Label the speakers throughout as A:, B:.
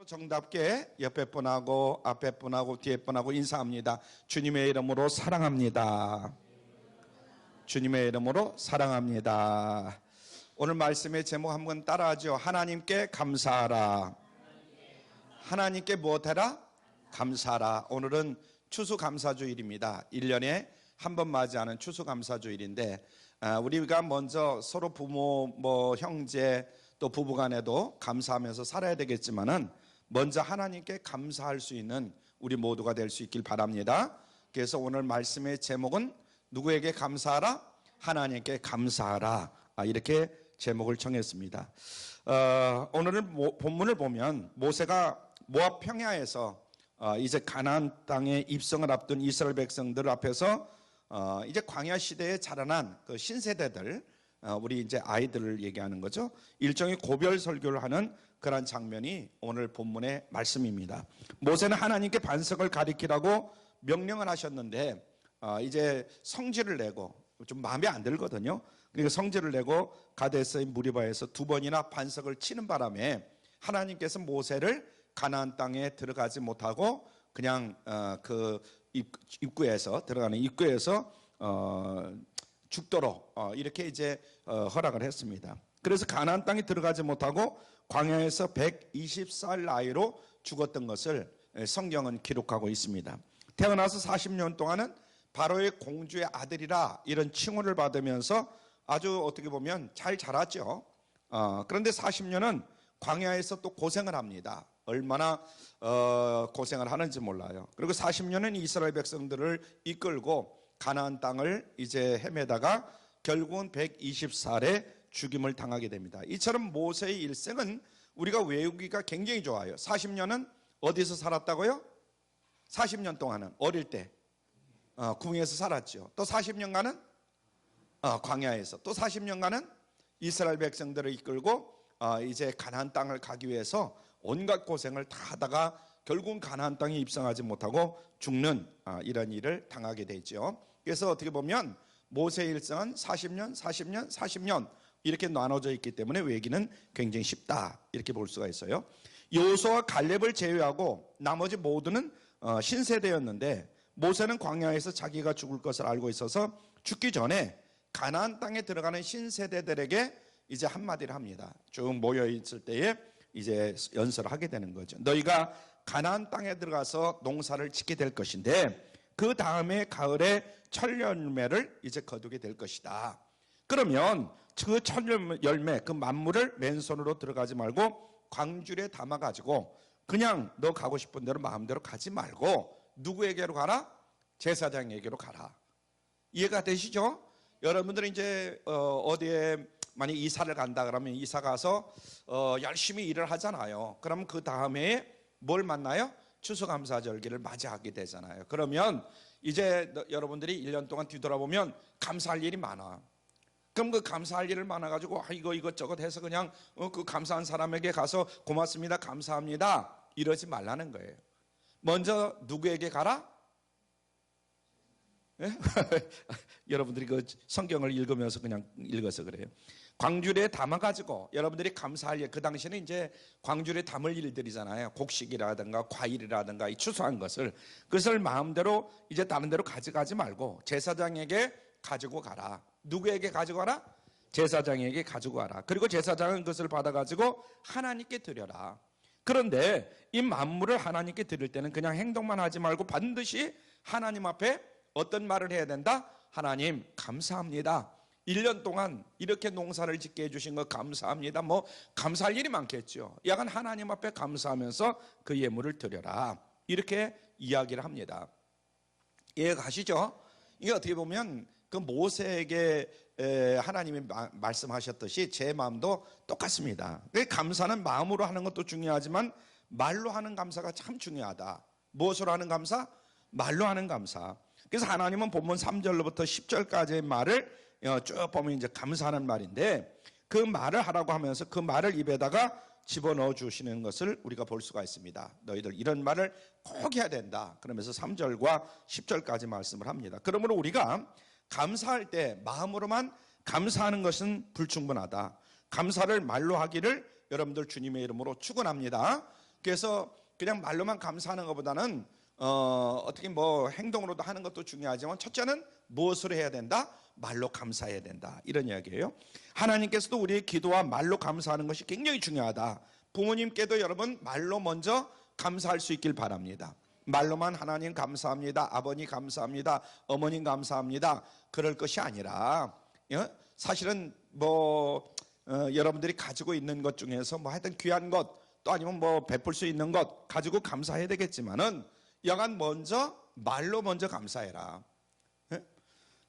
A: 정답게 옆에 분하고 앞에 분하고 뒤에 분하고 인사합니다. 주님의 이름으로 사랑합니다. 주님의 이름으로 사랑합니다. 오늘 말씀의 제목 한번 따라하죠. 하나님께 감사하라. 하나님께 무엇해라? 감사하라. 오늘은 추수감사주일입니다. 1년에 한 번 맞이하는 추수감사주일인데 우리가 먼저 서로 부모, 형제 또 부부간에도 감사하면서 살아야 되겠지만은 먼저 하나님께 감사할 수 있는 우리 모두가 될 수 있길 바랍니다. 그래서 오늘 말씀의 제목은 누구에게 감사하라? 하나님께 감사하라. 이렇게 제목을 정했습니다. 오늘은 본문을 보면 모세가 모압 평야에서 이제 가나안 땅에 입성을 앞둔 이스라엘 백성들 앞에서 이제 광야 시대에 자라난 그 신세대들, 우리 이제 아이들을 얘기하는 거죠. 일종의 고별 설교를 하는 그런 장면이 오늘 본문의 말씀입니다. 모세는 하나님께 반석을 가리키라고 명령을 하셨는데 이제 성질을 내고 좀 마음에 안 들거든요. 그러니까 성질을 내고 가데스의 무리바에서 2번이나 반석을 치는 바람에 하나님께서 모세를 가나안 땅에 들어가지 못하고 그냥 그 입구에서 들어가는 입구에서 죽도록 이렇게 이제 허락을 했습니다. 그래서 가나안 땅에 들어가지 못하고 광야에서 120살 나이로 죽었던 것을 성경은 기록하고 있습니다. 태어나서 40년 동안은 바로의 공주의 아들이라 이런 칭호를 받으면서 아주 어떻게 보면 잘 자랐죠. 그런데 40년은 광야에서 또 고생을 합니다. 얼마나 고생을 하는지 몰라요. 그리고 40년은 이스라엘 백성들을 이끌고 가나안 땅을 이제 헤매다가 결국은 120살에 죽임을 당하게 됩니다. 이처럼 모세의 일생은 우리가 외우기가 굉장히 좋아요. 40년은 어디서 살았다고요? 40년 동안은 어릴 때 궁에서 살았죠. 또 40년간은 광야에서, 또 40년간은 이스라엘 백성들을 이끌고 이제 가나안 땅을 가기 위해서 온갖 고생을 다 하다가 결국은 가나안 땅에 입성하지 못하고 죽는 이런 일을 당하게 되죠. 그래서 어떻게 보면 모세의 일생은 40년, 40년, 40년 이렇게 나눠져 있기 때문에 외기는 굉장히 쉽다 이렇게 볼 수가 있어요. 여호수아와 갈렙을 제외하고 나머지 모두는 신세대였는데 모세는 광야에서 자기가 죽을 것을 알고 있어서 죽기 전에 가나안 땅에 들어가는 신세대들에게 이제 한마디를 합니다. 쭉 모여 있을 때에 이제 연설을 하게 되는 거죠. 너희가 가나안 땅에 들어가서 농사를 짓게 될 것인데 그 다음에 가을에 철열매를 이제 거두게 될 것이다. 그러면 그 철열매, 그 만물을 맨손으로 들어가지 말고 광주리에 담아가지고 그냥 너 가고 싶은 대로 마음대로 가지 말고 누구에게로 가라? 제사장에게로 가라. 이해가 되시죠? 여러분들은 이제 어디에 만약 이사를 간다 그러면 이사 가서 열심히 일을 하잖아요. 그럼 그 다음에 뭘 만나요? 추수감사절기를 맞이하게 되잖아요. 그러면 이제 여러분들이 1년 동안 뒤돌아보면 감사할 일이 많아. 그럼 그 감사할 일을 많아가지고 이거 이것저것 해서 그냥 그 감사한 사람에게 가서 고맙습니다, 감사합니다 이러지 말라는 거예요. 먼저 누구에게 가라? 예? 여러분들이 그 성경을 읽으면서 그냥 읽어서 그래요. 광주리에 담아가지고 여러분들이 감사할 일, 그 당시에는 이제 광주리에 담을 일들이잖아요. 곡식이라든가 과일이라든가 이 추수한 그것을 마음대로 이제 다른 데로 가져가지 말고 제사장에게 가지고 가라. 누구에게 가지고 가라? 제사장에게 가지고 가라. 그리고 제사장은 그것을 받아가지고 하나님께 드려라. 그런데 이 만물을 하나님께 드릴 때는 그냥 행동만 하지 말고 반드시 하나님 앞에 어떤 말을 해야 된다? 하나님 감사합니다. 1년 동안 이렇게 농사를 짓게 해주신 거 감사합니다. 뭐 감사할 일이 많겠죠. 약간 하나님 앞에 감사하면서 그 예물을 드려라. 이렇게 이야기를 합니다. 이해가 가시죠? 이게 어떻게 보면 그 모세에게 하나님이 말씀하셨듯이 제 마음도 똑같습니다. 감사는 마음으로 하는 것도 중요하지만 말로 하는 감사가 참 중요하다. 무엇으로 하는 감사? 말로 하는 감사. 그래서 하나님은 본문 3절로부터 10절까지의 말을 쭉 보면 이제 감사하는 말인데 그 말을 하라고 하면서 그 말을 입에다가 집어넣어 주시는 것을 우리가 볼 수가 있습니다. 너희들 이런 말을 꼭 해야 된다. 그러면서 3절과 10절까지 말씀을 합니다. 그러므로 우리가 감사할 때 마음으로만 감사하는 것은 불충분하다. 감사를 말로 하기를 여러분들 주님의 이름으로 축원합니다. 그래서 그냥 말로만 감사하는 것보다는 어떻게 뭐 행동으로도 하는 것도 중요하지만 첫째는 무엇으로 해야 된다? 말로 감사해야 된다. 이런 이야기예요. 하나님께서도 우리의 기도와 말로 감사하는 것이 굉장히 중요하다. 부모님께도 여러분 말로 먼저 감사할 수 있길 바랍니다. 말로만 하나님 감사합니다, 아버님 감사합니다, 어머님 감사합니다, 그럴 것이 아니라 사실은 뭐 여러분들이 가지고 있는 것 중에서 뭐 하여튼 귀한 것 또 아니면 뭐 베풀 수 있는 것 가지고 감사해야 되겠지만은 여간 먼저 말로 먼저 감사해라.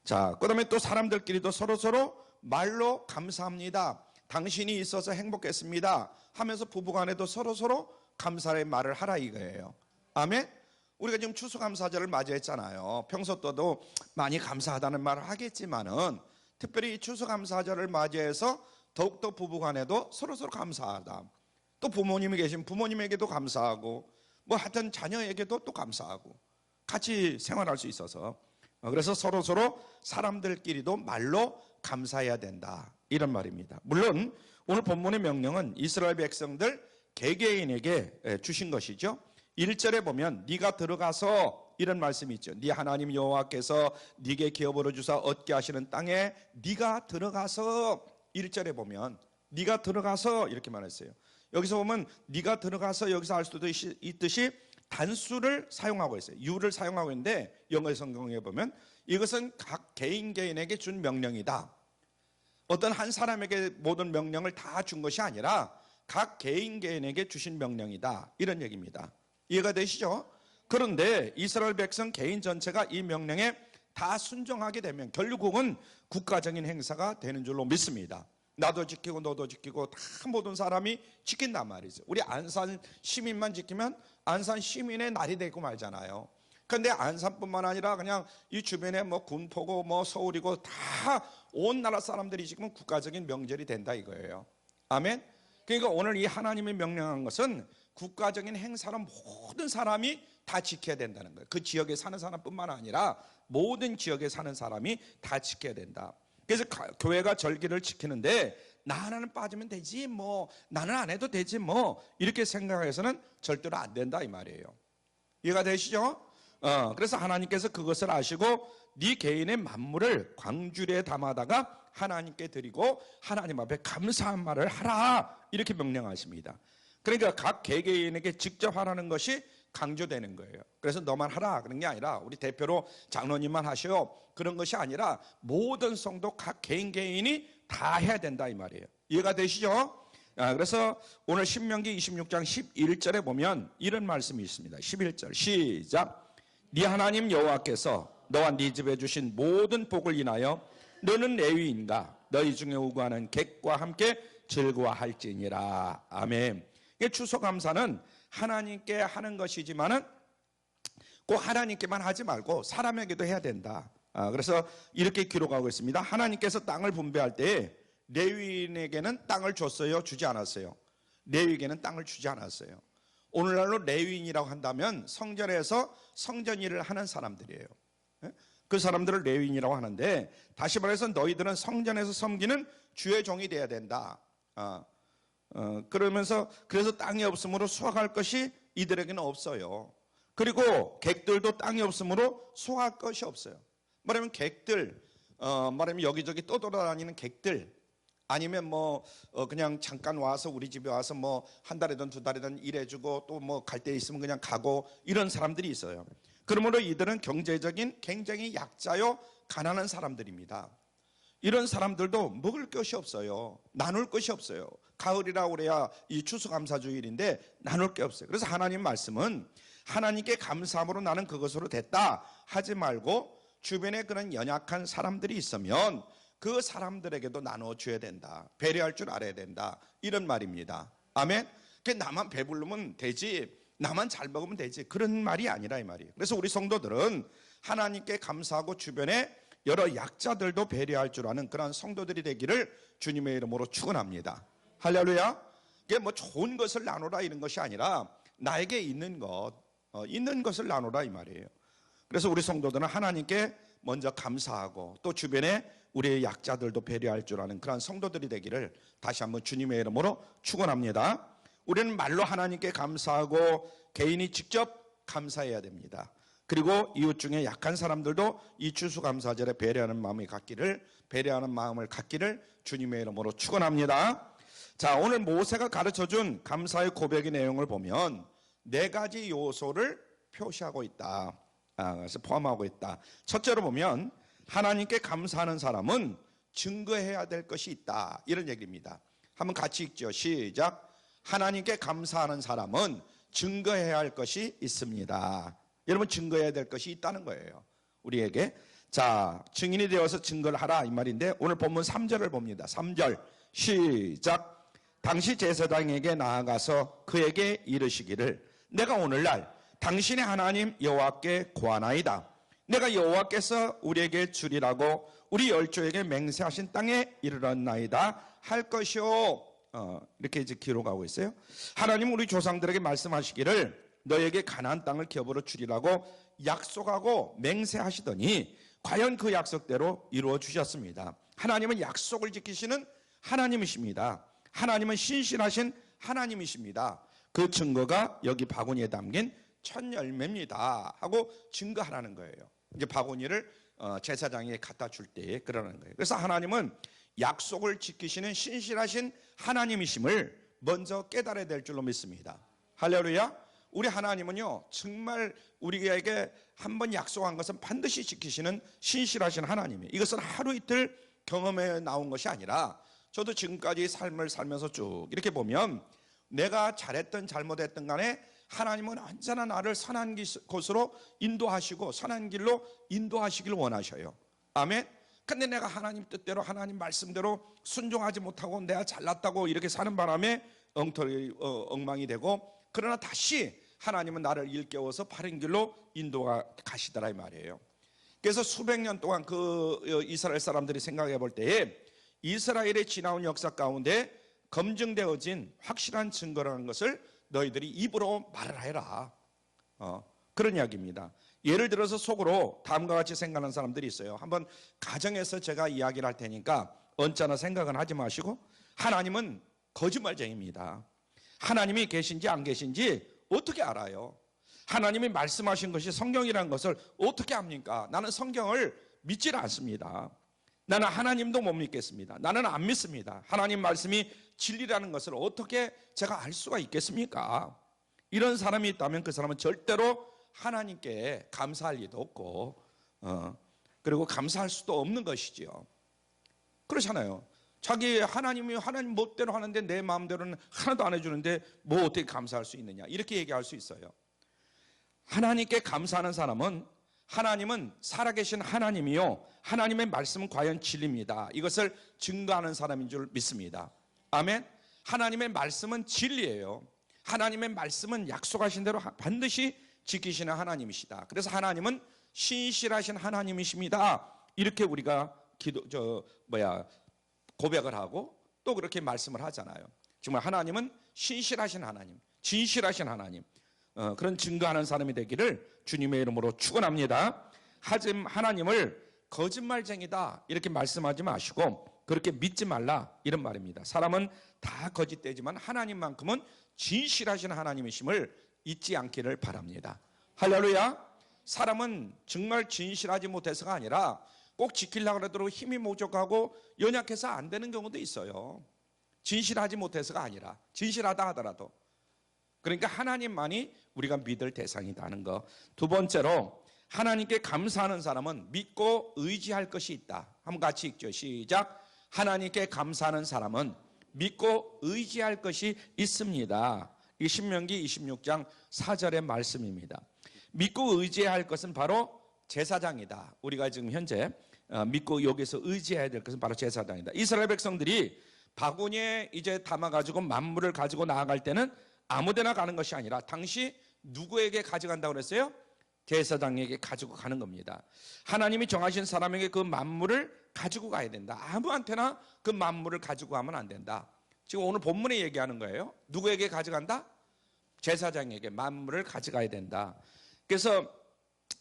A: 자, 그다음에 또 사람들끼리도 서로 말로 감사합니다, 당신이 있어서 행복했습니다 하면서 부부간에도 서로 감사의 말을 하라 이거예요. 아멘. 우리가 지금 추수감사절을 맞이했잖아요. 평소 때도 많이 감사하다는 말을 하겠지만은 특별히 이 추수감사절을 맞이해서 더욱더 부부간에도 서로 감사하다. 또 부모님이 계신 부모님에게도 감사하고 뭐 하여튼 자녀에게도 또 감사하고 같이 생활할 수 있어서 그래서 서로 사람들끼리도 말로 감사해야 된다 이런 말입니다. 물론 오늘 본문의 명령은 이스라엘 백성들 개개인에게 주신 것이죠. 1절에 보면 네가 들어가서 이런 말씀이 있죠. 네 하나님 여호와께서 네게 기업으로 주사 얻게 하시는 땅에 네가 들어가서 1절에 보면 네가 들어가서 이렇게 말했어요. 여기서 보면 네가 들어가서 여기서 알 수도 있듯이 단수를 사용하고 있어요. you를 사용하고 있는데 영어 성경에 보면 이것은 각 개인에게 준 명령이다. 어떤 한 사람에게 모든 명령을 다 준 것이 아니라 각 개인에게 주신 명령이다 이런 얘기입니다. 이해가 되시죠? 그런데 이스라엘 백성 개인 전체가 이 명령에 다 순종하게 되면 결국은 국가적인 행사가 되는 줄로 믿습니다. 나도 지키고 너도 지키고 다 모든 사람이 지킨단 말이죠. 우리 안산 시민만 지키면 안산 시민의 날이 되고 말잖아요. 그런데 안산뿐만 아니라 그냥 이 주변에 뭐 군포고 뭐 서울이고 다 온 나라 사람들이 지금 국가적인 명절이 된다 이거예요. 아멘. 그러니까 오늘 이 하나님이 명령한 것은 국가적인 행사로 모든 사람이 다 지켜야 된다는 거예요. 그 지역에 사는 사람뿐만 아니라 모든 지역에 사는 사람이 다 지켜야 된다. 그래서 교회가 절기를 지키는데 나 하나는 빠지면 되지 뭐 나는 안 해도 되지 뭐 이렇게 생각해서는 절대로 안 된다 이 말이에요. 이해가 되시죠? 그래서 하나님께서 그것을 아시고 네 개인의 만물을 광주리에 담아다가 하나님께 드리고 하나님 앞에 감사한 말을 하라 이렇게 명령하십니다. 그러니까 각 개개인에게 직접 하라는 것이 강조되는 거예요. 그래서 너만 하라 그런 게 아니라 우리 대표로 장로님만 하셔 그런 것이 아니라 모든 성도 각 개인이 다 해야 된다 이 말이에요. 이해가 되시죠? 그래서 오늘 신명기 26장 11절에 보면 이런 말씀이 있습니다. 11절 시작. 네 하나님 여호와께서 너와 네 집에 주신 모든 복을 인하여 너는 레위인가 너희 중에 우구하는 객과 함께 즐거워할지니라. 아멘. 추수감사는 하나님께 하는 것이지만은 꼭 하나님께만 하지 말고 사람에게도 해야 된다. 그래서 이렇게 기록하고 있습니다. 하나님께서 땅을 분배할 때 레위인에게는 땅을 줬어요? 주지 않았어요? 레위에게는 땅을 주지 않았어요. 오늘날로 레위인이라고 한다면 성전에서 성전 일을 하는 사람들이에요. 그 사람들을 레위인이라고 하는데 다시 말해서 너희들은 성전에서 섬기는 주의 종이 돼야 된다. 그러면서 그래서 땅이 없으므로 수확할 것이 이들에게는 없어요. 그리고 객들도 땅이 없으므로 수확할 것이 없어요. 말하면 객들, 말하면 여기저기 떠돌아다니는 객들, 아니면 뭐 그냥 잠깐 와서 우리 집에 와서 뭐 한 달이든 두 달이든 일해주고 또 뭐 갈 데 있으면 그냥 가고 이런 사람들이 있어요. 그러므로 이들은 경제적인 굉장히 약자요 가난한 사람들입니다. 이런 사람들도 먹을 것이 없어요. 나눌 것이 없어요. 가을이라 그래야 이 추수감사주일인데 나눌 게 없어요. 그래서 하나님 말씀은 하나님께 감사함으로 나는 그것으로 됐다 하지 말고 주변에 그런 연약한 사람들이 있으면 그 사람들에게도 나눠줘야 된다. 배려할 줄 알아야 된다. 이런 말입니다. 아멘. 나만 배부르면 되지, 나만 잘 먹으면 되지, 그런 말이 아니라 이 말이에요. 그래서 우리 성도들은 하나님께 감사하고 주변에 여러 약자들도 배려할 줄 아는 그런 성도들이 되기를 주님의 이름으로 축원합니다. 할렐루야. 이게 뭐 좋은 것을 나누라 이런 것이 아니라 나에게 있는 것을 나누라 이 말이에요. 그래서 우리 성도들은 하나님께 먼저 감사하고 또 주변에 우리의 약자들도 배려할 줄 아는 그런 성도들이 되기를 다시 한번 주님의 이름으로 축원합니다. 우리는 말로 하나님께 감사하고 개인이 직접 감사해야 됩니다. 그리고 이웃 중에 약한 사람들도 이 추수감사절에 배려하는 마음을 갖기를 주님의 이름으로 축원합니다. 자, 오늘 모세가 가르쳐준 감사의 고백의 내용을 보면 4가지 요소를 표시하고 있다. 그래서 포함하고 있다. 첫째로 보면 하나님께 감사하는 사람은 증거해야 될 것이 있다. 이런 얘기입니다. 한번 같이 읽죠. 시작. 하나님께 감사하는 사람은 증거해야 할 것이 있습니다. 여러분, 증거해야 될 것이 있다는 거예요, 우리에게. 자, 증인이 되어서 증거를 하라 이 말인데, 오늘 본문 3절을 봅니다. 3절 시작. 당시 제사장에게 나아가서 그에게 이르시기를 내가 오늘날 당신의 하나님 여호와께 구하나이다. 내가 여호와께서 우리에게 주리라고 우리 열조에게 맹세하신 땅에 이르렀나이다 할 것이요. 이렇게 이제 기록하고 있어요. 하나님 우리 조상들에게 말씀하시기를 너에게 가나안 땅을 기업으로 주리라고 약속하고 맹세하시더니 과연 그 약속대로 이루어 주셨습니다. 하나님은 약속을 지키시는 하나님이십니다. 하나님은 신실하신 하나님이십니다. 그 증거가 여기 바구니에 담긴 첫 열매입니다 하고 증거하라는 거예요. 이제 바구니를 제사장에게 갖다 줄 때에 그러는 거예요. 그래서 하나님은 약속을 지키시는 신실하신 하나님이심을 먼저 깨달아야 될 줄로 믿습니다. 할렐루야. 우리 하나님은요, 정말 우리에게 한번 약속한 것은 반드시 지키시는 신실하신 하나님이에요. 이것은 하루 이틀 경험해 나온 것이 아니라, 저도 지금까지 삶을 살면서 쭉 이렇게 보면 내가 잘했든 잘못했든 간에 하나님은 언제나 나를 선한 곳으로 인도하시고 선한 길로 인도하시길 원하셔요. 아멘. 근데 내가 하나님 뜻대로 하나님 말씀대로 순종하지 못하고 내가 잘났다고 이렇게 사는 바람에 엉망이 되고, 그러나 다시 하나님은 나를 일깨워서 바른 길로 인도가 가시더라 이 말이에요. 그래서 수백 년 동안 그 이스라엘 사람들이 생각해 볼 때에 이스라엘의 지나온 역사 가운데 검증되어진 확실한 증거라는 것을 너희들이 입으로 말을 해라. 그런 이야기입니다. 예를 들어서 속으로 다음과 같이 생각하는 사람들이 있어요. 한번 가정에서 제가 이야기를 할 테니까 언짢아 생각은 하지 마시고, 하나님은 거짓말쟁이입니다. 하나님이 계신지 안 계신지 어떻게 알아요? 하나님이 말씀하신 것이 성경이라는 것을 어떻게 압니까? 나는 성경을 믿지를 않습니다. 나는 하나님도 못 믿겠습니다. 나는 안 믿습니다. 하나님 말씀이 진리라는 것을 어떻게 제가 알 수가 있겠습니까? 이런 사람이 있다면 그 사람은 절대로 하나님께 감사할 리도 없고, 그리고 감사할 수도 없는 것이지요. 그렇잖아요. 자기 하나님 멋대로 하는데 내 마음대로는 하나도 안 해주는데 뭐 어떻게 감사할 수 있느냐, 이렇게 얘기할 수 있어요. 하나님께 감사하는 사람은 하나님은 살아계신 하나님이요, 하나님의 말씀은 과연 진리입니다, 이것을 증거하는 사람인 줄 믿습니다. 아멘. 하나님의 말씀은 진리예요. 하나님의 말씀은 약속하신 대로 반드시 지키시는 하나님이시다. 그래서 하나님은 신실하신 하나님이십니다, 이렇게 우리가 고백을 하고 또 그렇게 말씀을 하잖아요. 정말 하나님은 신실하신 하나님, 진실하신 하나님, 그런 증거하는 사람이 되기를 주님의 이름으로 축원합니다. 하지만 하나님을 거짓말쟁이다 이렇게 말씀하지 마시고 그렇게 믿지 말라 이런 말입니다. 사람은 다 거짓되지만 하나님만큼은 진실하신 하나님이심을 잊지 않기를 바랍니다. 할렐루야. 사람은 정말 진실하지 못해서가 아니라 꼭 지키려고 하더라도 힘이 부족하고 연약해서 안 되는 경우도 있어요. 진실하지 못해서가 아니라 진실하다 하더라도. 그러니까 하나님만이 우리가 믿을 대상이다 하는 거. 두 번째로 하나님께 감사하는 사람은 믿고 의지할 것이 있다. 한번 같이 읽죠. 시작. 하나님께 감사하는 사람은 믿고 의지할 것이 있습니다. 이 신명기 26장 4절의 말씀입니다. 믿고 의지해야 할 것은 바로 제사장이다. 우리가 지금 현재 믿고 여기서 의지해야 될 것은 바로 제사장이다. 이스라엘 백성들이 바구니에 이제 담아가지고 만물을 가지고 나아갈 때는 아무데나 가는 것이 아니라 당시 누구에게 가져간다고 그랬어요? 제사장에게 가지고 가는 겁니다. 하나님이 정하신 사람에게 그 만물을 가지고 가야 된다. 아무한테나 그 만물을 가지고 가면 안 된다. 지금 오늘 본문에 얘기하는 거예요. 누구에게 가져간다? 제사장에게 만물을 가져가야 된다. 그래서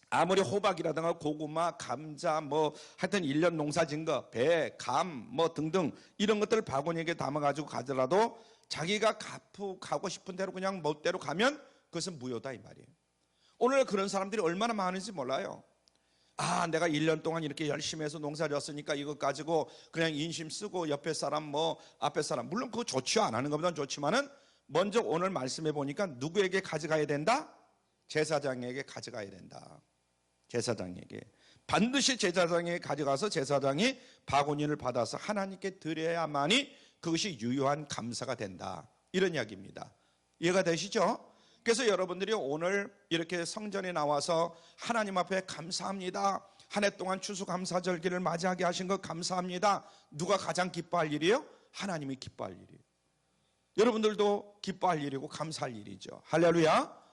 A: 아무리 호박이라든가 고구마, 감자, 뭐 하여튼 1년 농사진 거, 배, 감, 뭐 등등 이런 것들을 바구니에 담아가지고 가더라도 자기가 가고 싶은 대로 그냥 멋대로 가면 그것은 무효다 이 말이에요. 오늘 그런 사람들이 얼마나 많은지 몰라요. 아, 내가 1년 동안 이렇게 열심히 해서 농사 졌으니까 이것 가지고 그냥 인심 쓰고 옆에 사람 뭐 앞에 사람, 물론 그거 좋지요. 안 하는 것보다는 좋지만은 먼저 오늘 말씀해 보니까 누구에게 가져가야 된다? 제사장에게 가져가야 된다. 제사장에게. 반드시 제사장에게 가져가서 제사장이 바구니를 받아서 하나님께 드려야만이 그것이 유효한 감사가 된다. 이런 이야기입니다. 이해가 되시죠? 그래서 여러분들이 오늘 이렇게 성전에 나와서 하나님 앞에 감사합니다. 한 해 동안 추수감사절기를 맞이하게 하신 것 감사합니다. 누가 가장 기뻐할 일이에요? 하나님이 기뻐할 일이에요. 여러분들도 기뻐할 일이고 감사할 일이죠. 할렐루야.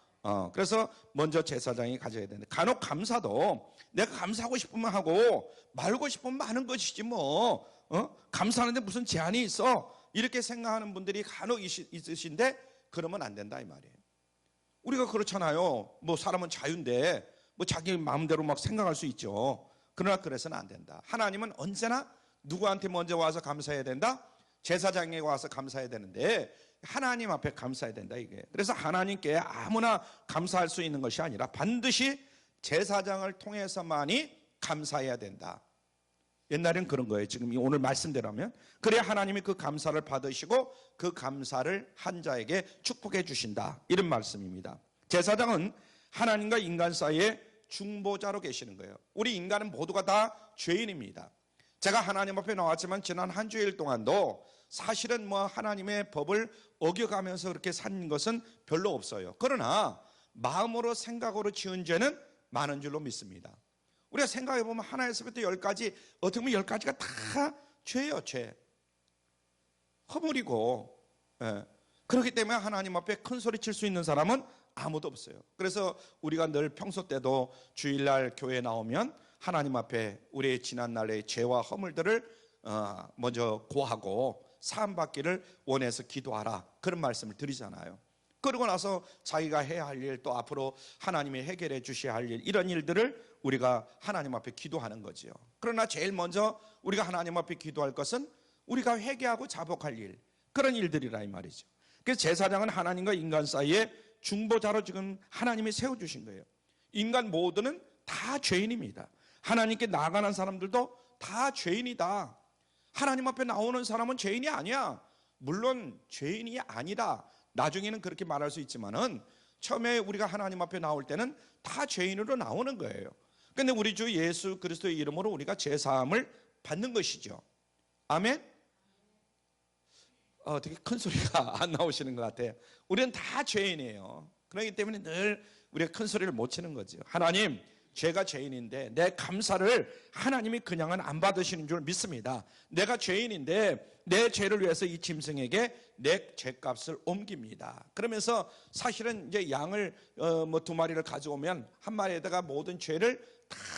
A: 그래서 먼저 제사장이 가져야 되는데, 간혹 감사도 내가 감사하고 싶으면 하고 말고 싶으면 하는 것이지 뭐 감사하는데 무슨 제한이 있어, 이렇게 생각하는 분들이 간혹 있으신데 그러면 안 된다 이 말이에요. 우리가 그렇잖아요. 뭐 사람은 자유인데 뭐 자기 마음대로 막 생각할 수 있죠. 그러나 그래서는 안 된다. 하나님은 언제나 누구한테 먼저 와서 감사해야 된다? 제사장에게 와서 감사해야 되는데 하나님 앞에 감사해야 된다 이게. 그래서 하나님께 아무나 감사할 수 있는 것이 아니라 반드시 제사장을 통해서만이 감사해야 된다. 옛날엔 그런 거예요. 지금 오늘 말씀대로면 그래야 하나님이 그 감사를 받으시고 그 감사를 한 자에게 축복해 주신다, 이런 말씀입니다. 제사장은 하나님과 인간 사이에 중보자로 계시는 거예요. 우리 인간은 모두가 다 죄인입니다. 제가 하나님 앞에 나왔지만 지난 한 주일 동안도 사실은 뭐 하나님의 법을 어겨가면서 그렇게 산 것은 별로 없어요. 그러나 마음으로 생각으로 지은 죄는 많은 줄로 믿습니다. 우리가 생각해보면 하나에서부터 10가지, 어떻게 보면 10가지가 다 죄예요. 죄, 허물이고. 그렇기 때문에 하나님 앞에 큰 소리 칠 수 있는 사람은 아무도 없어요. 그래서 우리가 늘 평소 때도 주일날 교회에 나오면 하나님 앞에 우리의 지난날의 죄와 허물들을 먼저 고하고 사함받기를 원해서 기도하라, 그런 말씀을 드리잖아요. 그러고 나서 자기가 해야 할 일, 또 앞으로 하나님이 해결해 주셔야 할 일, 이런 일들을 우리가 하나님 앞에 기도하는 거지요. 그러나 제일 먼저 우리가 하나님 앞에 기도할 것은 우리가 회개하고 자복할 일, 그런 일들이라 이 말이죠. 그래서 제사장은 하나님과 인간 사이에 중보자로 지금 하나님이 세워주신 거예요. 인간 모두는 다 죄인입니다. 하나님께 나아가는 사람들도 다 죄인이다. 하나님 앞에 나오는 사람은 죄인이 아니야. 물론 죄인이 아니라 나중에는 그렇게 말할 수 있지만은 처음에 우리가 하나님 앞에 나올 때는 다 죄인으로 나오는 거예요. 그런데 우리 주 예수 그리스도의 이름으로 우리가 죄사함을 받는 것이죠. 아멘. 되게 큰 소리가 안 나오시는 것 같아요. 우리는 다 죄인이에요. 그렇기 때문에 늘 우리가 큰 소리를 못 치는 거죠. 하나님, 죄가 죄인인데 내 감사를 하나님이 그냥은 안 받으시는 줄 믿습니다. 내가 죄인인데 내 죄를 위해서 이 짐승에게 내 죄값을 옮깁니다. 그러면서 사실은 이제 양을 뭐 2마리를 가져오면 한 마리에다가 모든 죄를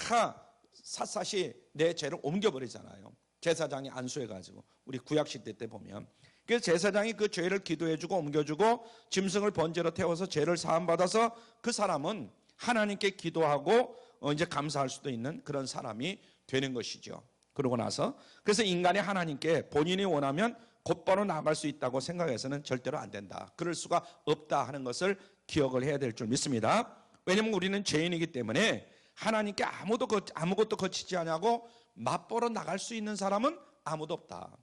A: 다 샅샅이 내 죄를 옮겨버리잖아요. 제사장이 안수해가지고 우리 구약 시대 때 보면. 그래서 제사장이 그 죄를 기도해주고 옮겨주고 짐승을 번제로 태워서 죄를 사함받아서 그 사람은 하나님께 기도하고 이제 감사할 수도 있는 그런 사람이 되는 것이죠. 그러고 나서 그래서 인간이 하나님께 본인이 원하면 곧바로 나아갈 수 있다고 생각해서는 절대로 안 된다. 그럴 수가 없다 하는 것을 기억을 해야 될 줄 믿습니다. 왜냐하면 우리는 죄인이기 때문에 하나님께 아무것도 거치지 않냐고 맞보러 나갈 수 있는 사람은 아무도 없다.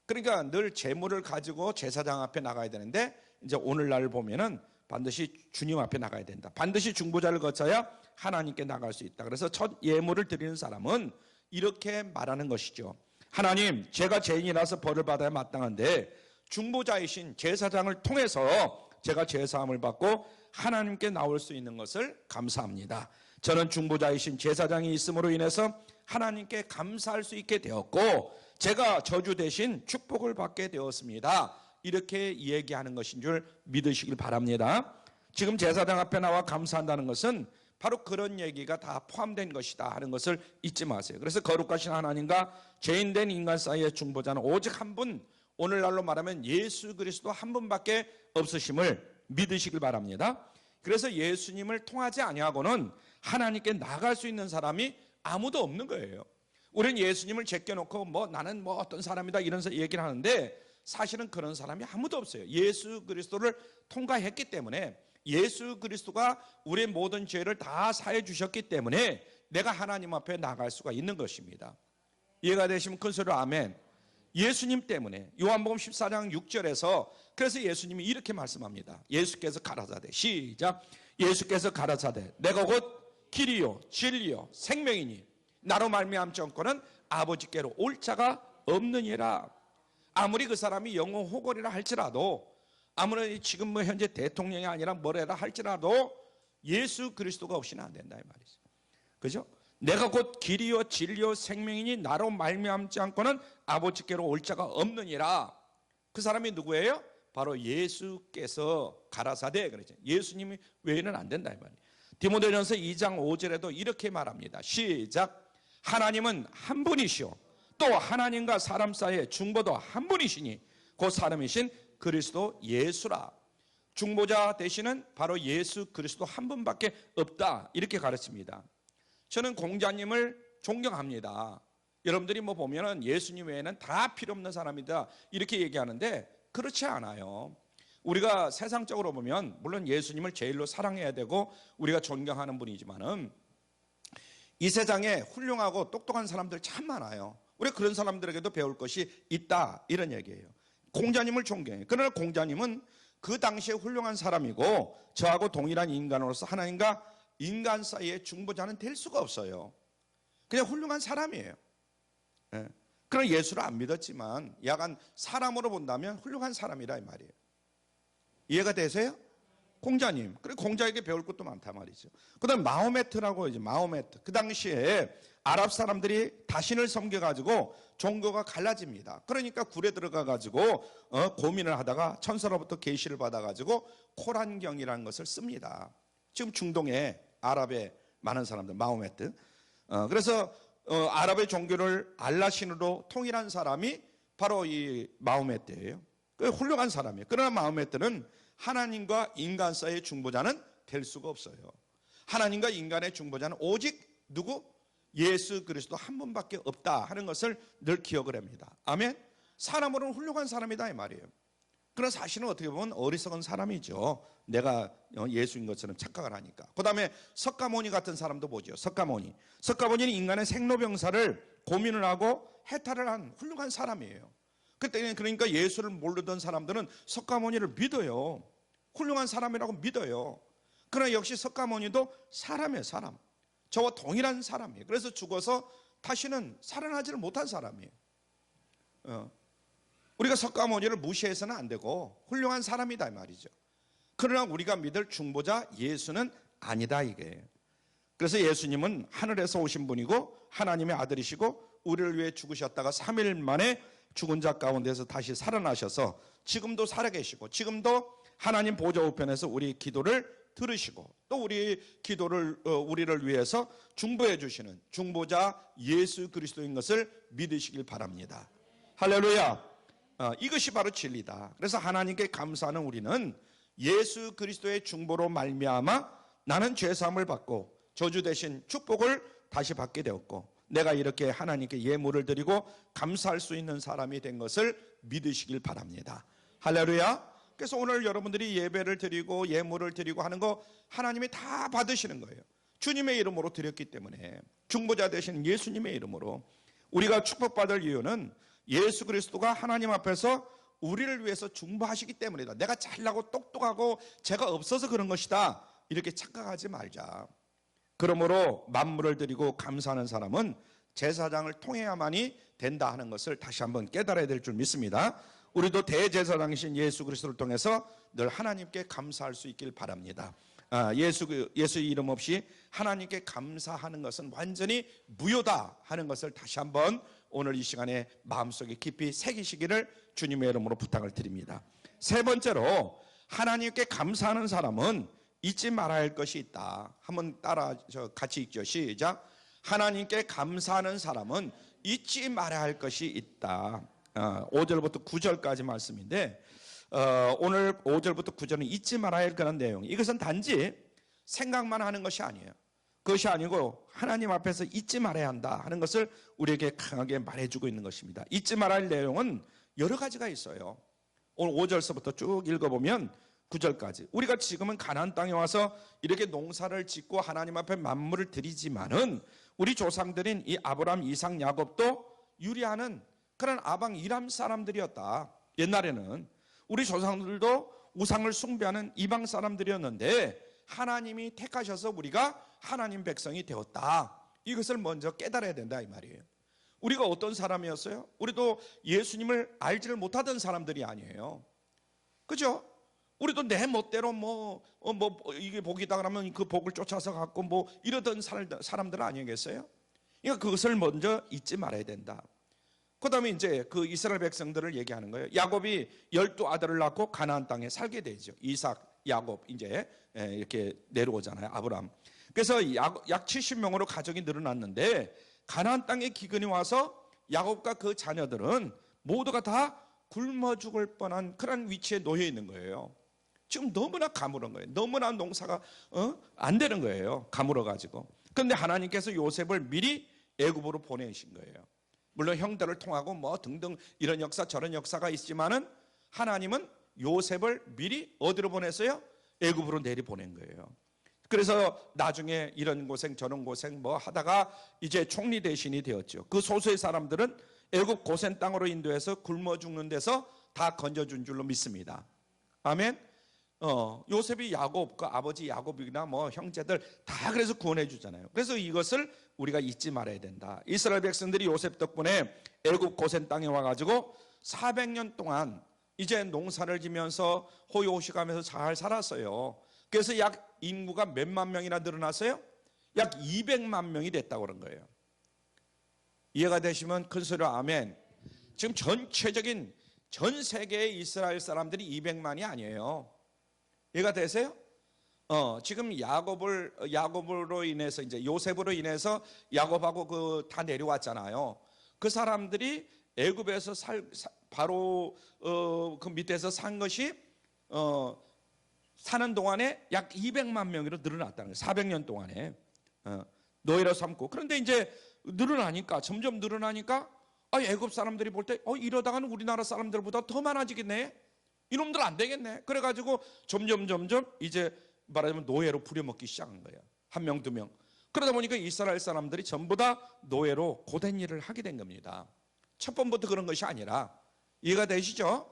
A: 그러니까 늘 재물을 가지고 제사장 앞에 나가야 되는데 이제 오늘날 보면은 반드시 주님 앞에 나가야 된다. 반드시 중보자를 거쳐야 하나님께 나갈 수 있다. 그래서 첫 예물을 드리는 사람은 이렇게 말하는 것이죠. 하나님, 제가 죄인이라서 벌을 받아야 마땅한데 중보자이신 제사장을 통해서 제가 죄사함을 받고 하나님께 나올 수 있는 것을 감사합니다. 저는 중보자이신 제사장이 있음으로 인해서 하나님께 감사할 수 있게 되었고 제가 저주 대신 축복을 받게 되었습니다. 이렇게 얘기하는 것인 줄 믿으시길 바랍니다. 지금 제사장 앞에 나와 감사한다는 것은 바로 그런 얘기가 다 포함된 것이다 하는 것을 잊지 마세요. 그래서 거룩하신 하나님과 죄인된 인간 사이의 중보자는 오직 한 분, 오늘날로 말하면 예수 그리스도 한 분밖에 없으심을 믿으시길 바랍니다. 그래서 예수님을 통하지 아니하고는 하나님께 나갈 수 있는 사람이 아무도 없는 거예요. 우리는 예수님을 제껴놓고 나는 어떤 사람이다 이런 얘기를 하는데 사실은 그런 사람이 아무도 없어요. 예수 그리스도를 통과했기 때문에, 예수 그리스도가 우리의 모든 죄를 다 사해 주셨기 때문에 내가 하나님 앞에 나갈 수가 있는 것입니다. 이해가 되시면 큰 소리로 아멘. 예수님 때문에. 요한복음 14장 6절에서 그래서 예수님이 이렇게 말씀합니다. 예수께서 가라사대, 시작. 예수께서 가라사대 내가 곧 길이요 진리요 생명이니 나로 말미암지 않고는 아버지께로 올 자가 없느니라. 아무리 그 사람이 영혼 호걸이라 할지라도, 아무리 지금 현재 대통령이 아니라 뭐래라 할지라도 예수 그리스도가 없이는 안 된다 이 말이죠. 그죠? 내가 곧 길이요 진리요 생명이니 나로 말미암지 않고는 아버지께로 올 자가 없느니라. 그 사람이 누구예요? 바로 예수께서 가라사대 그러죠. 예수님이 외에는 안 된다 이 말이에요. 디모데전서 2장 5절에도 이렇게 말합니다. 시작. 하나님은 한 분이시오 또 하나님과 사람 사이의 중보도 한 분이시니 그 사람이신 그리스도 예수라. 중보자 되시는 바로 예수 그리스도 한 분밖에 없다 이렇게 가르칩니다. 저는 공자님을 존경합니다. 여러분들이 보면은 예수님 외에는 다 필요 없는 사람이다 이렇게 얘기하는데 그렇지 않아요. 우리가 세상적으로 보면 물론 예수님을 제일로 사랑해야 되고 우리가 존경하는 분이지만은 이 세상에 훌륭하고 똑똑한 사람들 참 많아요. 우리가 그런 사람들에게도 배울 것이 있다 이런 얘기예요. 공자님을 존경해요. 그러나 공자님은 그 당시에 훌륭한 사람이고 저하고 동일한 인간으로서 하나님과 인간 사이의 중보자는 될 수가 없어요. 그냥 훌륭한 사람이에요. 그러나 예수를 안 믿었지만 약간 사람으로 본다면 훌륭한 사람이라 이 말이에요. 이해가 되세요? 공자님. 그리고 공자에게 배울 것도 많단 말이죠. 그 다음에 마호메트라고 이제 마호메트. 그 당시에 아랍 사람들이 다신을 섬겨가지고 종교가 갈라집니다. 그러니까 굴에 들어가가지고 고민을 하다가 천사로부터 계시를 받아가지고 코란경이라는 것을 씁니다. 지금 중동에 아랍에 많은 사람들 마호메트. 그래서 아랍의 종교를 알라신으로 통일한 사람이 바로 이 마호메트예요. 훌륭한 사람이에요. 그러나 마호메트는 하나님과 인간 사이의 중보자는 될 수가 없어요. 하나님과 인간의 중보자는 오직 누구? 예수 그리스도 한 분밖에 없다 하는 것을 늘 기억을 합니다. 아멘. 사람으로는 훌륭한 사람이다 이 말이에요. 그러나 사실은 어떻게 보면 어리석은 사람이죠. 내가 예수인 것처럼 착각을 하니까. 그 다음에 석가모니 같은 사람도 보죠. 석가모니는 인간의 생로병사를 고민을 하고 해탈을 한 훌륭한 사람이에요. 그때 그러니까 예수를 모르던 사람들은 석가모니를 믿어요. 훌륭한 사람이라고 믿어요. 그러나 역시 석가모니도 사람이에요. 사람. 저와 동일한 사람이에요. 그래서 죽어서 다시는 살아나지를 못한 사람이에요. 우리가 석가모니를 무시해서는 안 되고 훌륭한 사람이다 이 말이죠. 그러나 우리가 믿을 중보자 예수는 아니다 이게. 그래서 예수님은 하늘에서 오신 분이고 하나님의 아들이시고 우리를 위해 죽으셨다가 3일 만에 죽은 자 가운데서 다시 살아나셔서 지금도 살아계시고 지금도 하나님 보좌 우편에서 우리 기도를 들으시고 또 우리 기도를 우리를 위해서 중보해 주시는 중보자 예수 그리스도인 것을 믿으시길 바랍니다. 할렐루야. 이것이 바로 진리다. 그래서 하나님께 감사하는 우리는 예수 그리스도의 중보로 말미암아 나는 죄사함을 받고 저주 대신 축복을 다시 받게 되었고 내가 이렇게 하나님께 예물을 드리고 감사할 수 있는 사람이 된 것을 믿으시길 바랍니다. 할렐루야. 그래서 오늘 여러분들이 예배를 드리고 예물을 드리고 하는 거 하나님이 다 받으시는 거예요. 주님의 이름으로 드렸기 때문에 중보자 되신 예수님의 이름으로 우리가 축복받을 이유는 예수 그리스도가 하나님 앞에서 우리를 위해서 중보하시기 때문이다. 내가 잘나고 똑똑하고 죄가 없어서 그런 것이다. 이렇게 착각하지 말자. 그러므로 만물을 드리고 감사하는 사람은 제사장을 통해야만이 된다 하는 것을 다시 한번 깨달아야 될 줄 믿습니다. 우리도 대제사장이신 예수 그리스도를 통해서 늘 하나님께 감사할 수 있길 바랍니다. 예수의 이름 없이 하나님께 감사하는 것은 완전히 무효다 하는 것을 다시 한번 오늘 이 시간에 마음속에 깊이 새기시기를 주님의 이름으로 부탁을 드립니다. 세 번째로 하나님께 감사하는 사람은 잊지 말아야 할 것이 있다. 한번 따라 같이 읽죠. 시작. 하나님께 감사하는 사람은 잊지 말아야 할 것이 있다. 5절부터 9절까지 말씀인데 오늘 5절부터 9절은 잊지 말아야 할 그런 내용. 이것은 단지 생각만 하는 것이 아니에요. 그것이 아니고 하나님 앞에서 잊지 말아야 한다 하는 것을 우리에게 강하게 말해주고 있는 것입니다. 잊지 말아야 할 내용은 여러 가지가 있어요. 오늘 5절서부터 쭉 읽어보면 9절까지 우리가 지금은 가나안 땅에 와서 이렇게 농사를 짓고 하나님 앞에 만물을 드리지만은 우리 조상들인 이 아브라함, 이삭, 야곱도 유리하는 그런 아방 이람 사람들이었다. 옛날에는 우리 조상들도 우상을 숭배하는 이방 사람들이었는데 하나님이 택하셔서 우리가 하나님 백성이 되었다. 이것을 먼저 깨달아야 된다 이 말이에요. 우리가 어떤 사람이었어요? 우리도 예수님을 알지를 못하던 사람들이 아니에요. 그죠? 우리도 내 멋대로 이게 복이다 그러면 그 복을 쫓아서 갖고 이러던 사람들 아니겠어요? 그러니까 그것을 먼저 잊지 말아야 된다. 그 다음에 이제 그 이스라엘 백성들을 얘기하는 거예요. 야곱이 12아들을 낳고 가나안 땅에 살게 되죠. 이삭, 야곱 이제 이렇게 내려오잖아요. 아브라함. 그래서 약 70명으로 가족이 늘어났는데 가나안 땅에 기근이 와서 야곱과 그 자녀들은 모두가 다 굶어 죽을 뻔한 그런 위치에 놓여 있는 거예요. 지금 너무나 가물은 거예요. 너무나 농사가 안 되는 거예요. 가물어 가지고. 그런데 하나님께서 요셉을 미리 애굽으로 보내신 거예요. 물론 형들을 통하고 등등 이런 역사 저런 역사가 있지만은 하나님은 요셉을 미리 어디로 보냈어요? 애굽으로 내리 보낸 거예요. 그래서 나중에 이런 고생 저런 고생 하다가 이제 총리 대신이 되었죠. 그 소수의 사람들은 애굽 고센 땅으로 인도해서 굶어 죽는 데서 다 건져준 줄로 믿습니다. 아멘. 요셉이 야곱, 그 아버지 야곱이나 형제들 다 그래서 구원해 주잖아요. 그래서 이것을 우리가 잊지 말아야 된다. 이스라엘 백성들이 요셉 덕분에 애굽 고센 땅에 와가지고 400년 동안 이제 농사를 지면서 호요호식하면서 잘 살았어요. 그래서 약 인구가 몇만 명이나 늘어났어요? 약 200만 명이 됐다고 그런 거예요. 이해가 되시면 큰 소리로 아멘. 지금 전체적인 전 세계의 이스라엘 사람들이 200만이 아니에요. 이해가 되세요? 지금 야곱으로 인해서 이제 요셉으로 인해서 야곱하고 다 내려왔잖아요. 그 사람들이 애굽에서 바로 그 밑에서 산 것이 사는 동안에 약 200만 명으로 늘어났다는 거예요. 400년 동안에 노예로 삼고. 그런데 이제 늘어나니까 점점 늘어나니까 애굽 사람들이 볼 때 이러다가는 우리나라 사람들보다 더 많아지겠네. 이놈들 안 되겠네. 그래가지고 점점 이제 말하자면 노예로 부려먹기 시작한 거예요. 한 명, 두 명. 그러다 보니까 이스라엘 사람들이 전부 다 노예로 고된 일을 하게 된 겁니다. 첫 번부터 그런 것이 아니라. 이해가 되시죠?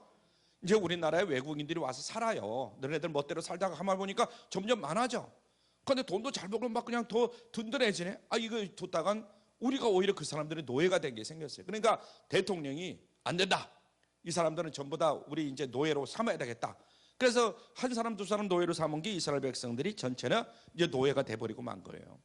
A: 이제 우리나라에 외국인들이 와서 살아요. 너네들 멋대로 살다가 가만 보니까 점점 많아져. 그런데 돈도 잘 벌면 막 그냥 더 든든해지네. 이거 뒀다간 우리가 오히려 그 사람들의 노예가 된 게 생겼어요. 그러니까 대통령이 안 된다. 이 사람들은 전부 다 우리 이제 노예로 삼아야 되겠다. 그래서 한 사람 두 사람 노예로 삼은 게 이스라엘 백성들이 전체는 이제 노예가 돼버리고 만 거예요.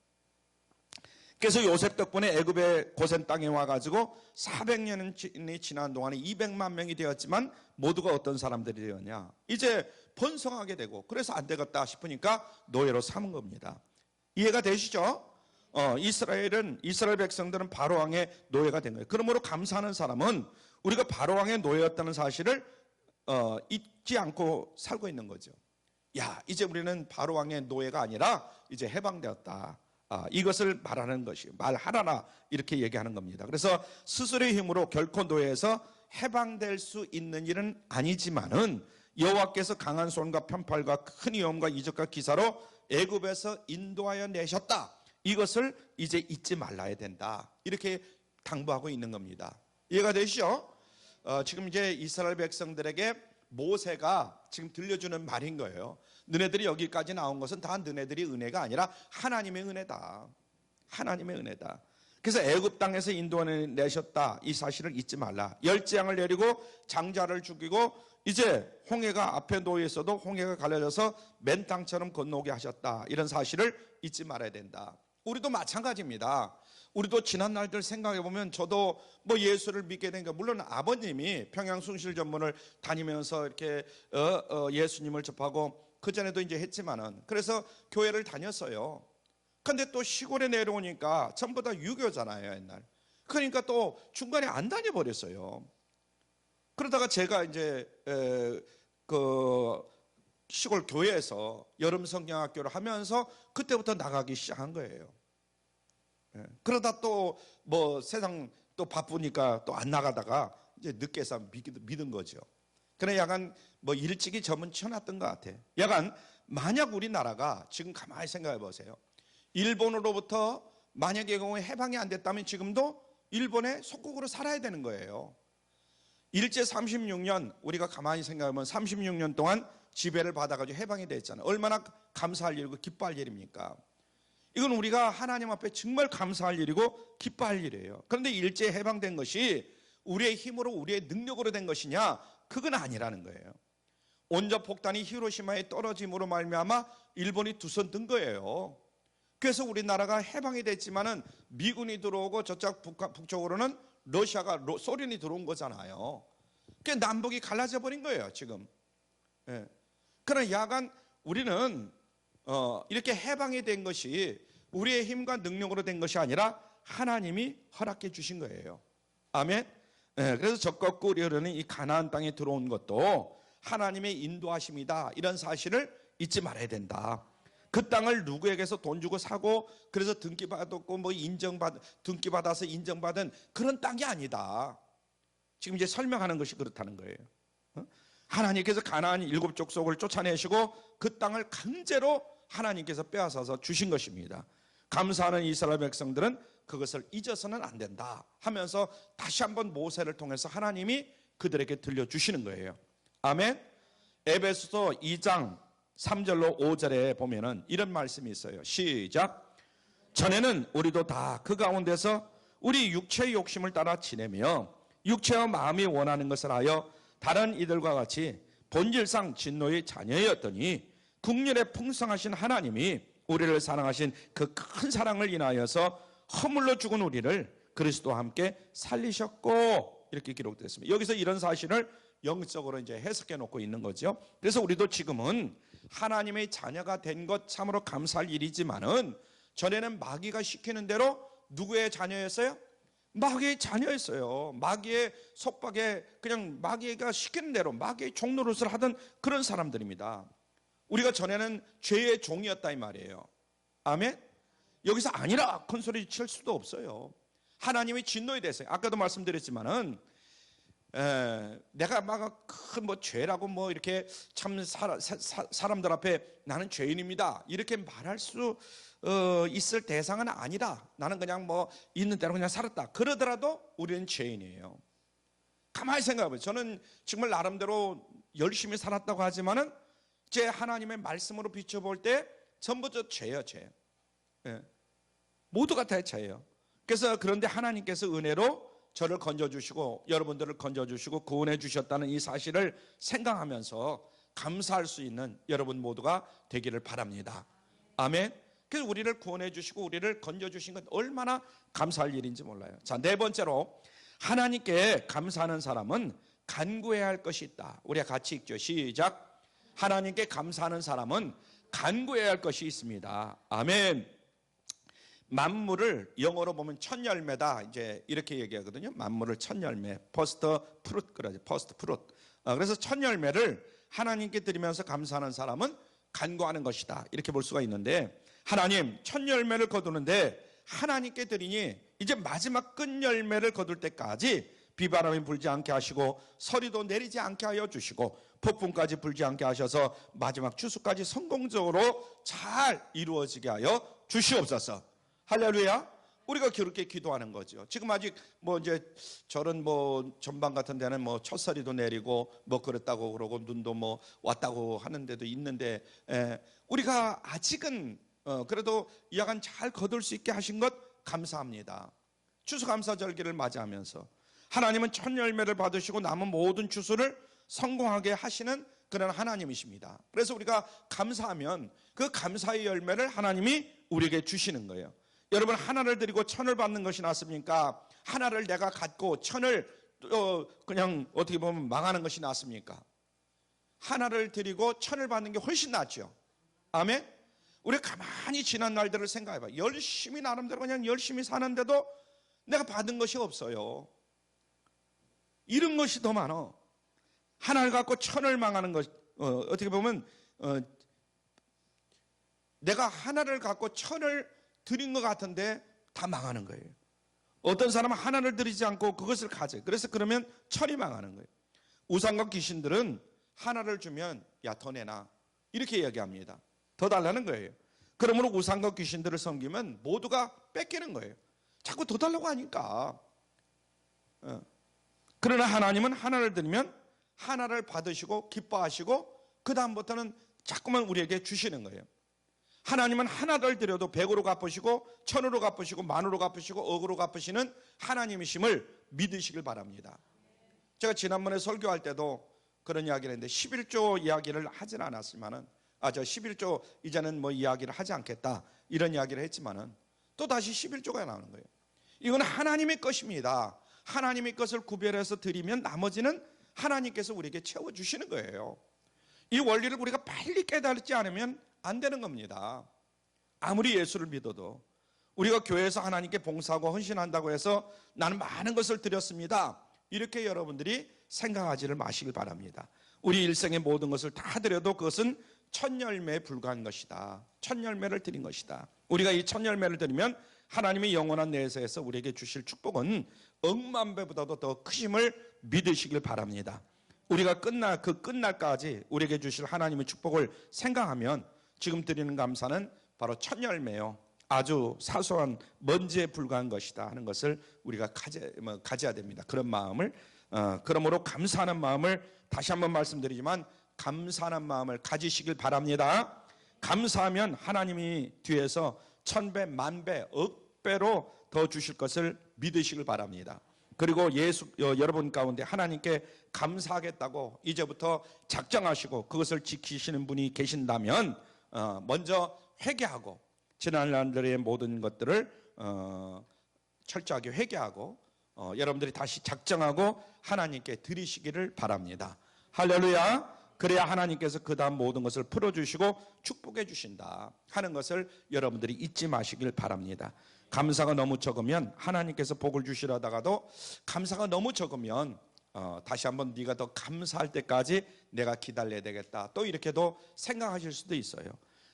A: 그래서 요셉 덕분에 애굽의 고센 땅에 와가지고 400년이 지난 동안에 200만 명이 되었지만 모두가 어떤 사람들이 되었냐? 이제 번성하게 되고 그래서 안 되겠다 싶으니까 노예로 삼은 겁니다. 이해가 되시죠? 이스라엘 백성들은 바로왕의 노예가 된 거예요. 그러므로 감사하는 사람은 우리가 바로왕의 노예였다는 사실을 잊지 않고 살고 있는 거죠. 이제 우리는 바로왕의 노예가 아니라 이제 해방되었다. 이것을 말하는 것이 말하라라 이렇게 얘기하는 겁니다. 그래서 스스로의 힘으로 결코 노예에서 해방될 수 있는 일은 아니지만은 여호와께서 강한 손과 편팔과 큰 위엄과 이적과 기사로 애굽에서 인도하여 내셨다. 이것을 이제 잊지 말아야 된다. 이렇게 당부하고 있는 겁니다. 이해가 되시죠? 지금 이제 이스라엘 백성들에게 모세가 지금 들려주는 말인 거예요. 너네들이 여기까지 나온 것은 다 너네들이 은혜가 아니라 하나님의 은혜다. 하나님의 은혜다. 그래서 애굽 땅에서 인도하여 내셨다. 이 사실을 잊지 말라. 열재앙을 내리고 장자를 죽이고 이제 홍해가 앞에 놓여 있어도 홍해가 갈라져서 맨 땅처럼 건너오게 하셨다. 이런 사실을 잊지 말아야 된다. 우리도 마찬가지입니다. 우리도 지난 날들 생각해 보면 저도 예수를 믿게 된 거 물론 아버님이 평양 숭실 전문을 다니면서 이렇게 예수님을 접하고 그 전에도 이제 했지만은 그래서 교회를 다녔어요. 근데 또 시골에 내려오니까 전부 다 유교잖아요, 옛날. 그러니까 또 중간에 안 다녀버렸어요. 그러다가 제가 이제 그 시골 교회에서 여름 성경학교를 하면서 그때부터 나가기 시작한 거예요. 그러다 또 뭐 세상 또 바쁘니까 또 안 나가다가 이제 늦게서 믿은 거죠. 그래 약간 뭐 일찍이 점은 쳐놨던 것 같아. 약간 만약 우리나라가 지금 가만히 생각해 보세요. 일본으로부터 만약에 경우에 해방이 안 됐다면 지금도 일본의 속국으로 살아야 되는 거예요. 일제 36년 우리가 가만히 생각하면 36년 동안 지배를 받아가지고 해방이 됐잖아요. 얼마나 감사할 일이고 기뻐할 일입니까? 이건 우리가 하나님 앞에 정말 감사할 일이고 기뻐할 일이에요. 그런데 일제 해방된 것이 우리의 힘으로 우리의 능력으로 된 것이냐? 그건 아니라는 거예요. 원자 폭탄이 히로시마에 떨어짐으로 말미암아 일본이 두 손 든 거예요. 그래서 우리나라가 해방이 됐지만은 미군이 들어오고 저쪽 북쪽으로는 러시아가 소련이 들어온 거잖아요. 그 남북이 갈라져 버린 거예요 지금. 그러나 야간 우리는 이렇게 해방이 된 것이 우리의 힘과 능력으로 된 것이 아니라 하나님이 허락해 주신 거예요. 아멘. 그래서 적과 꿀이 흐르는 이 가나안 땅에 들어온 것도 하나님의 인도하심이다. 이런 사실을 잊지 말아야 된다. 그 땅을 누구에게서 돈 주고 사고 그래서 등기받았고 뭐 등기받아서 인정받은 그런 땅이 아니다. 지금 이제 설명하는 것이 그렇다는 거예요. 하나님께서 가나안 7 족속을 쫓아내시고 그 땅을 강제로 하나님께서 빼앗아서 주신 것입니다. 감사하는 이스라엘 백성들은 그것을 잊어서는 안 된다 하면서 다시 한번 모세를 통해서 하나님이 그들에게 들려주시는 거예요. 아멘. 에베소서 2장 3절로 5절에 보면은 이런 말씀이 있어요. 시작. 전에는 우리도 다 그 가운데서 우리 육체의 욕심을 따라 지내며 육체와 마음이 원하는 것을 하여 다른 이들과 같이 본질상 진노의 자녀였더니 국률에 풍성하신 하나님이 우리를 사랑하신 그 큰 사랑을 인하여서 허물로 죽은 우리를 그리스도와 함께 살리셨고 이렇게 기록됐습니다. 여기서 이런 사실을 영적으로 이제 해석해 놓고 있는 거죠. 그래서 우리도 지금은 하나님의 자녀가 된 것 참으로 감사할 일이지만은 전에는 마귀가 시키는 대로 누구의 자녀였어요? 마귀의 자녀였어요. 마귀의 속박에 그냥 마귀가 시키는 대로 마귀의 종노릇을 하던 그런 사람들입니다. 우리가 전에는 죄의 종이었다 이 말이에요. 아멘. 여기서 아니라 큰 소리 칠 수도 없어요. 하나님이 진노에 대해서 아까도 말씀드렸지만은 내가 막 큰 뭐 죄라고 뭐 이렇게 참 사람들 앞에 나는 죄인입니다 이렇게 말할 수 있을 대상은 아니다. 나는 그냥 뭐 있는 대로 그냥 살았다. 그러더라도 우리는 죄인이에요. 가만히 생각해보세요. 저는 정말 나름대로 열심히 살았다고 하지만은 제 하나님의 말씀으로 비춰볼 때 전부 다 죄예요. 죄. 모두가 다 죄예요. 그래서 그런데 하나님께서 은혜로 저를 건져주시고 여러분들을 건져주시고 구원해 주셨다는 이 사실을 생각하면서 감사할 수 있는 여러분 모두가 되기를 바랍니다. 아멘. 그래서 우리를 구원해 주시고 우리를 건져주신 건 얼마나 감사할 일인지 몰라요. 자, 네 번째로 하나님께 감사하는 사람은 간구해야 할 것이 있다. 우리가 같이 읽죠. 시작. 하나님께 감사하는 사람은 간구해야 할 것이 있습니다. 아멘. 만물을 영어로 보면 첫 열매다 이제 이렇게 얘기하거든요. 만물을 첫 열매, 퍼스트 프루트 그러죠. 퍼스트 프루트. 그래서 첫 열매를 하나님께 드리면서 감사하는 사람은 간구하는 것이다. 이렇게 볼 수가 있는데 하나님 첫 열매를 거두는데 하나님께 드리니 이제 마지막 끝 열매를 거둘 때까지 비바람이 불지 않게 하시고 서리도 내리지 않게 하여 주시고 폭풍까지 불지 않게 하셔서 마지막 추수까지 성공적으로 잘 이루어지게 하여 주시옵소서. 할렐루야. 우리가 그렇게 기도하는 거죠. 지금 아직 뭐 이제 저런 뭐 전방 같은 데는 뭐 첫서리도 내리고 뭐 그랬다고 그러고 눈도 뭐 왔다고 하는 데도 있는데 우리가 아직은 그래도 야간 잘 거둘 수 있게 하신 것 감사합니다. 추수감사절기를 맞이하면서 하나님은 첫 열매를 받으시고 남은 모든 추수를 성공하게 하시는 그런 하나님이십니다. 그래서 우리가 감사하면 그 감사의 열매를 하나님이 우리에게 주시는 거예요. 여러분 하나를 드리고 천을 받는 것이 낫습니까? 하나를 내가 갖고 천을 그냥 어떻게 보면 망하는 것이 낫습니까? 하나를 드리고 천을 받는 게 훨씬 낫죠. 아멘. 우리 가만히 지난 날들을 생각해봐. 열심히 나름대로 그냥 열심히 사는데도 내가 받은 것이 없어요. 이런 것이 더 많아. 하나를 갖고 천을 망하는 것. 어떻게 보면 내가 하나를 갖고 천을 드린 것 같은데 다 망하는 거예요. 어떤 사람은 하나를 드리지 않고 그것을 가져요. 그래서 그러면 천이 망하는 거예요. 우상과 귀신들은 하나를 주면 야, 더 내놔, 이렇게 이야기합니다. 더 달라는 거예요. 그러므로 우상과 귀신들을 섬기면 모두가 뺏기는 거예요. 자꾸 더 달라고 하니까. 그러나 하나님은 하나를 드리면 하나를 받으시고 기뻐하시고 그 다음부터는 자꾸만 우리에게 주시는 거예요. 하나님은 하나를 드려도 100으로 갚으시고 1000으로 갚으시고 10,000으로 갚으시고 억으로 갚으시는 하나님이심을 믿으시길 바랍니다. 제가 지난번에 설교할 때도 그런 이야기를 했는데 11조 이야기를 하진 않았지만은 저 11조 이제는 뭐 이야기를 하지 않겠다 이런 이야기를 했지만은 또 다시 11조가 나오는 거예요. 이건 하나님의 것입니다. 하나님의 것을 구별해서 드리면 나머지는 하나님께서 우리에게 채워주시는 거예요. 이 원리를 우리가 빨리 깨달지 않으면 안 되는 겁니다. 아무리 예수를 믿어도 우리가 교회에서 하나님께 봉사하고 헌신한다고 해서 나는 많은 것을 드렸습니다, 이렇게 여러분들이 생각하지를 마시길 바랍니다. 우리 일생의 모든 것을 다 드려도 그것은 첫 열매에 불과한 것이다. 첫 열매를 드린 것이다. 우리가 이 첫 열매를 드리면 하나님의 영원한 내세에서 우리에게 주실 축복은 억만 배보다도 더 크심을 믿으시길 바랍니다. 우리가 끝날까지 우리에게 주실 하나님의 축복을 생각하면 지금 드리는 감사는 바로 첫 열매요, 아주 사소한 먼지에 불과한 것이다 하는 것을 우리가 가져야 됩니다. 그런 마음을, 그러므로 감사하는 마음을 다시 한번 말씀드리지만 감사하는 마음을 가지시길 바랍니다. 감사하면 하나님이 뒤에서 1000배, 10,000배, 억배로 더 주실 것을 믿으시길 바랍니다. 그리고 여러분 가운데 하나님께 감사하겠다고 이제부터 작정하시고 그것을 지키시는 분이 계신다면 먼저 회개하고 지난날의 모든 것들을 철저하게 회개하고 여러분들이 다시 작정하고 하나님께 드리시기를 바랍니다. 할렐루야. 그래야 하나님께서 그 다음 모든 것을 풀어주시고 축복해 주신다 하는 것을 여러분들이 잊지 마시길 바랍니다. 감사가 너무 적으면 하나님께서 복을 주시려다가도 감사가 너무 적으면 다시 한번 네가 더 감사할 때까지 내가 기다려야 되겠다, 또 이렇게도 생각하실 수도 있어요.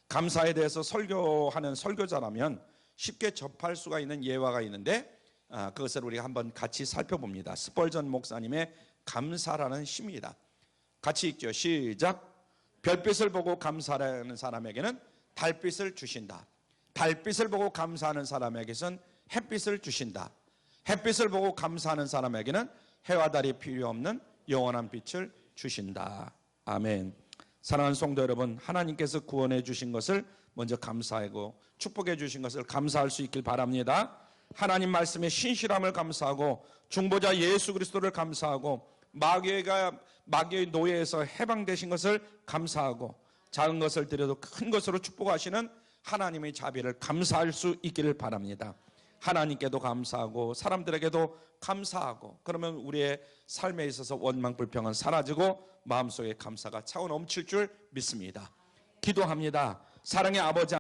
A: 감사에 대해서 설교하는 설교자라면 쉽게 접할 수가 있는 예화가 있는데 그것을 우리가 한번 같이 살펴봅니다. 스펄전 목사님의 감사라는 시입니다. 같이 읽죠. 시작. 별빛을 보고 감사하는 사람에게는 달빛을 주신다. 달빛을 보고 감사하는 사람에게는 햇빛을 주신다. 햇빛을 보고 감사하는 사람에게는 해와 달이 필요 없는 영원한 빛을 주신다. 아멘. 사랑하는 성도 여러분, 하나님께서 구원해 주신 것을 먼저 감사하고 축복해 주신 것을 감사할 수 있길 바랍니다. 하나님 말씀의 신실함을 감사하고 중보자 예수 그리스도를 감사하고 마귀의 노예에서 해방되신 것을 감사하고 작은 것을 드려도 큰 것으로 축복하시는 하나님의 자비를 감사할 수 있기를 바랍니다. 하나님께도 감사하고 사람들에게도 감사하고 그러면 우리의 삶에 있어서 원망 불평은 사라지고 마음속에 감사가 차고 넘칠 줄 믿습니다. 기도합니다. 사랑의 아버지